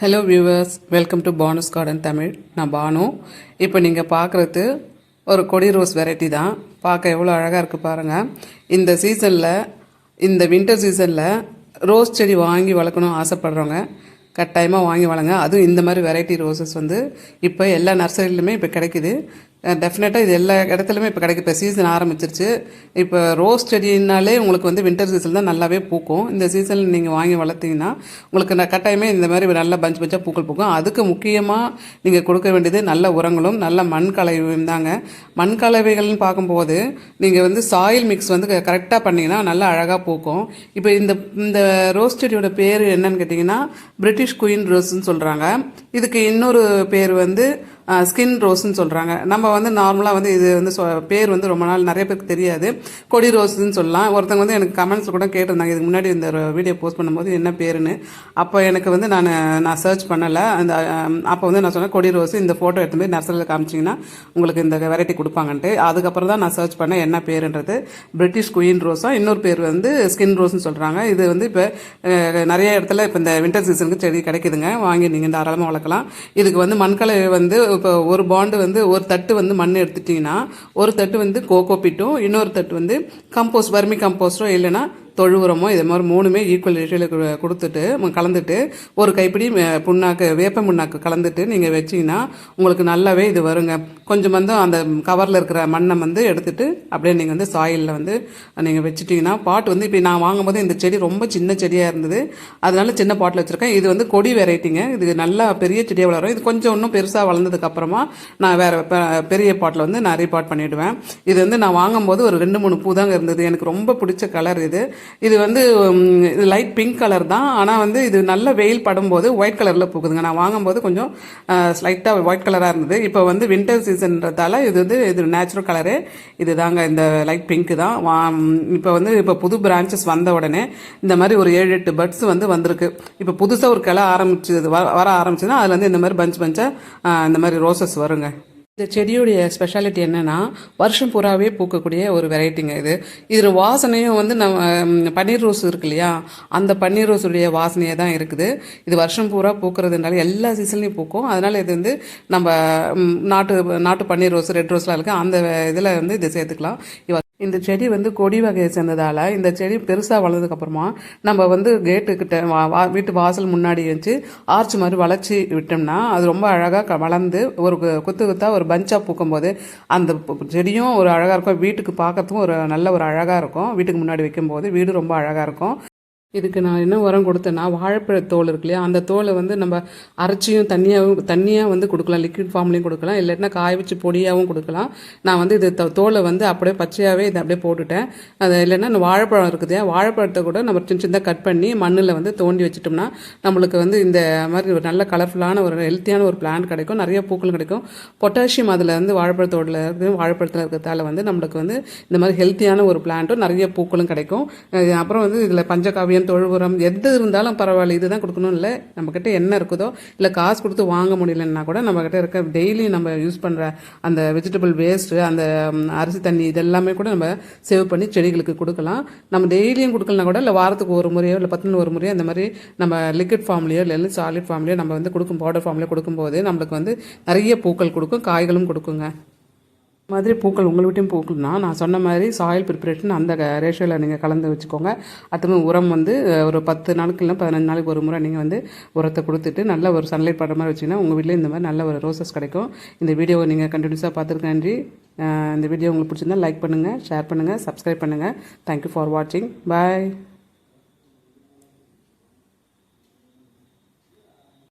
Hello viewers, welcome to Banu's garden Tamil. நான் பானு. இப்போ நீங்கள் பார்க்குறது ஒரு கொடி ரோஸ் வெரைட்டி தான். பார்க்க எவ்வளோ அழகாக இருக்குது பாருங்கள். இந்த சீசனில், இந்த வின்டர் சீசனில் ரோஸ் செடி வாங்கி வளர்க்கணும் ஆசைப்படுறவங்க கட்டாயமாக வாங்கி வளங்க. அதுவும் இந்த மாதிரி வெரைட்டி ரோசஸ் வந்து இப்போ எல்லா நர்சரியிலுமே இப்போ கிடைக்குது. டெஃபினட்டாக இது எல்லா இடத்துலையுமே இப்போ கிடைக்கும். இப்போ சீசன் ஆரம்பிச்சிருச்சு. இப்போ ரோஸ் செடினாலே உங்களுக்கு வந்து வின்டர் சீசன் தான் நல்லாவே பூக்கும். இந்த சீசனில் நீங்கள் வாங்கி வளர்த்தீங்கன்னா உங்களுக்கு கட்டாயமே இந்த மாதிரி நல்ல பஞ்ச் பஞ்சாக பூக்கள் பூக்கும். அதுக்கு முக்கியமாக நீங்கள் கொடுக்க வேண்டியது நல்ல உரங்களும் நல்ல மண் கலவையும் தாங்க. மண் கலவைகள்னு பார்க்கும்போது நீங்கள் வந்து சாயில் மிக்ஸ் வந்து கரெக்டாக பண்ணிங்கன்னா நல்லா அழகாக பூக்கும். இப்போ இந்த ரோஸ் செடியோட பேர் என்னன்னு கேட்டிங்கன்னா பிரிட்டிஷ் குயின் ரோஸ்ன்னு சொல்கிறாங்க. இதுக்கு இன்னொரு பேர் வந்து ஸ்கின் ரோஸ்ன்னு சொல்கிறாங்க. நம்ம வந்து நார்மலாக வந்து இது வந்து பேர் வந்து ரொம்ப நாள் நிறைய பேருக்கு தெரியாது. கொடி ரோஸ்ன்னு சொல்லலாம். ஒருத்தவங்க வந்து எனக்கு கமெண்ட்ஸில் கூட கேட்டிருந்தாங்க இதுக்கு முன்னாடி இந்த வீடியோ போஸ்ட் பண்ணும்போது என்ன பேருன்னு. அப்போ எனக்கு வந்து நான் சர்ச் பண்ணலை. அந்த அப்போ வந்து நான் சொன்னேன் கொடி ரோஸ், இந்த ஃபோட்டோ எடுத்து போய் நர்சரியில் காமிச்சிங்கன்னா உங்களுக்கு இந்த வெரைட்டி கொடுப்பாங்கன்ட்டு. அதுக்கப்புறம் தான் நான் சர்ச் பண்ணேன் என்ன பேருன்றது. பிரிட்டிஷ் குயின் ரோஸாக, இன்னொரு பேர் வந்து ஸ்கின் ரோஸ்ன்னு சொல்கிறாங்க. இது வந்து இப்போ நிறைய இடத்துல இப்போ இந்த வின்டர் சீசனுக்கு செடி கிடைக்குதுங்க. வாங்கி நீங்கள் தாராளமாக வளர்க்கலாம். இதுக்கு வந்து மண்கலை வந்து இப்போ ஒரு பாண்டு வந்து ஒரு தட்டு வந்து மண் எடுத்துட்டிங்கன்னா ஒரு தட்டு வந்து கோகோ பிட்டும், இன்னொரு தட்டு வந்து கம்போஸ்ட், வர்மி கம்போஸ்டோ இல்லைன்னா தொழு உரமோ இது மாதிரி மூணுமே ஈக்குவல் ரேஷியோவில் கொடுத்துட்டு கலந்துட்டு ஒரு கைப்பிடி புண்ணாக்கு, வேப்ப புண்ணாக்கு கலந்துட்டு நீங்கள் வச்சிங்கன்னா உங்களுக்கு நல்லாவே இது வருங்க. கொஞ்சம் வந்து அந்த கவரில் இருக்கிற மண்ணை வந்து எடுத்துட்டு அப்படியே நீங்கள் வந்து சாயிலில் வந்து நீங்கள் வச்சுட்டிங்கன்னா பாட் வந்து இப்போ நான் வாங்கும்போது இந்த செடி ரொம்ப சின்ன செடியாக இருந்தது. அதனால சின்ன பாட்டில் வச்சுருக்கேன். இது வந்து கொடி வெரைட்டிங்க. இது நல்லா பெரிய செடியாக வளரும். இது கொஞ்சம் இன்னும் பெருசாக வளர்ந்ததுக்கப்புறமா நான் வேறு பெரிய பாட்டில் வந்து நான் ரீபாட் பண்ணிவிடுவேன். இது வந்து நான் வாங்கும்போது ஒரு 2-3 பூ தாங்க இருந்தது. எனக்கு ரொம்ப பிடிச்ச கலர் இது. இது வந்து லைட் பிங்க் கலர் தான். ஆனால் வந்து இது நல்ல வெயில் படும்போது ஒயிட் கலரில் பூக்குதுங்க. நான் வாங்கும்போது கொஞ்சம் ஸ்லைட்டாக ஒயிட் கலராக இருந்தது. இப்போ வந்து வின்டர் சீசன்றதால இது நேச்சுரல் கலரு இது தாங்க. இந்த லைட் பிங்க் தான். இப்போ புது பிரான்ச்சஸ் வந்த உடனே இந்த மாதிரி ஒரு 7-8 பட்ஸ் வந்து வந்திருக்கு. இப்போ புதுசாக ஒரு கிளை வர ஆரம்பிச்சுன்னா அதில் வந்து இந்த மாதிரி பஞ்சாக இந்த மாதிரி ரோசஸ் வருங்க. இந்த செடியுடைய ஸ்பெஷாலிட்டி என்னென்னா வருஷம் பூராவே பூக்கக்கூடிய ஒரு வெரைட்டிங்க இது. இதில் வாசனையும் வந்து நம்ம பன்னீர் ரோஸ் இருக்கு இல்லையா, அந்த பன்னீர் ரோஸுடைய வாசனையே தான் இருக்குது. இது வருஷம் பூரா பூக்கிறதுனால எல்லா சீசன்லையும் பூக்கும். அதனால் இது வந்து நம்ம நாட்டு பன்னீர் ரோஸ், ரெட் ரோஸ்லாம் இருக்குது. அந்த இதில் வந்து இதை சேர்த்துக்கலாம். இந்த செடி வந்து கொடி வகையை சேர்ந்ததால் இந்த செடி பெருசாக வளர்ந்ததுக்கப்புறமா நம்ம வந்து கேட்டுக்கிட்ட வீட்டு வாசல் முன்னாடி வச்சு ஆர்ச் மாதிரி வளைச்சி விட்டோம்னா அது ரொம்ப அழகாக வளர்ந்து ஒரு கொத்தாக ஒரு பஞ்சாக பூக்கும்போது அந்த செடியும் ஒரு அழகாக இருக்கும். வீட்டுக்கு பார்க்கறதுக்கும் ஒரு நல்ல ஒரு அழகாக இருக்கும். வீட்டுக்கு முன்னாடி வைக்கும்போது வீடு ரொம்ப அழகாக இருக்கும். இதுக்கு நான் என்ன உரம் கொடுத்தேன்னா வாழைப்பழ தோல் இருக்கு இல்லையா, அந்த தோலை வந்து நம்ம அரைச்சியும் தண்ணியாக வந்து கொடுக்கலாம். லிக்விட் ஃபார்ம்லேயும் கொடுக்கலாம், இல்லைன்னா காய வச்சு பொடியாகவும் கொடுக்கலாம். நான் வந்து இது தோலை வந்து அப்படியே பச்சையாகவே இதை அப்படியே போட்டுட்டேன். அது இல்லைன்னா இந்த வாழைப்பழம் இருக்குது, வாழைப்பழத்தை கூட நம்ம சின்ன சின்னதாக கட் பண்ணி மண்ணில் வந்து தோண்டி வச்சுட்டோம்னா நம்மளுக்கு வந்து இந்த மாதிரி ஒரு நல்ல கலர்ஃபுல்லான ஒரு ஹெல்த்தியான ஒரு பிளான்ட் கிடைக்கும். நிறைய பூக்கள் கிடைக்கும். பொட்டாசியம் அதில் வந்து வாழைப்பழத்தோடில் இருக்குது, வாழைப்பழத்தில் இருக்கிறதால வந்து நம்மளுக்கு வந்து இந்த மாதிரி ஹெல்த்தியான ஒரு பிளான்ட்டும் நிறைய பூக்களும் கிடைக்கும். அப்புறம் வந்து இதில் பஞ்சகாவியம், தொழு உரம் எது இருந்தாலும் பரவாயில்ல, இதுதான் கொடுக்கணும் இல்லை. நம்மக்கிட்ட என்ன இருக்குதோ இல்லை காசு கொடுத்து வாங்க முடியலன்னா கூட நம்மக்கிட்ட இருக்க டெய்லி நம்ம யூஸ் பண்ணுற அந்த வெஜிடபிள் வேஸ்ட்டு, அந்த அரிசி தண்ணி இதெல்லாமே கூட நம்ம சேவ் பண்ணி செடிகளுக்கு கொடுக்கலாம். நம்ம டெய்லியும் கொடுக்கலனா கூட இல்லை வாரத்துக்கு ஒரு முறையோ இல்லை 10 நாள் ஒரு முறையோ அந்த மாதிரி நம்ம லிக்விட் ஃபார்ம்லேயோ இல்லை சாலிட் ஃபார்ம்லேயோ நம்ம வந்து பவுடர் ஃபார்ம்லேயோ கொடுக்கும்போது நம்மளுக்கு வந்து நிறைய பூக்கள் கொடுக்கும், காய்களும் கொடுக்குங்க. மாதிரி பூக்கள் உங்கள் வீட்டையும் பூக்கள்னா நான் சொன்ன மாதிரி சாயில் ப்ரிப்பரேஷன் அந்த ரேஷியோவில் நீங்கள் கலந்து வச்சுக்கோங்க. அதுவும் உரம் வந்து ஒரு 10 நாளுக்கு இல்லை 15 நாளைக்கு ஒரு முறை நீங்கள் வந்து உரத்தை கொடுத்துட்டு நல்ல ஒரு சன்லைட் படுற மாதிரி வச்சிங்கன்னா உங்கள் வீட்டில் இந்த மாதிரி நல்ல ஒரு ரோசஸ் கிடைக்கும். இந்த வீடியோவை நீங்கள் கண்டினியூஸாக பார்த்துருக்க நன்றி. இந்த வீடியோ உங்களுக்கு பிடிச்சிருந்தா லைக் பண்ணுங்கள், ஷேர் பண்ணுங்கள், சப்ஸ்கிரைப் பண்ணுங்கள். தேங்க்யூ ஃபார் வாட்சிங். பாய்.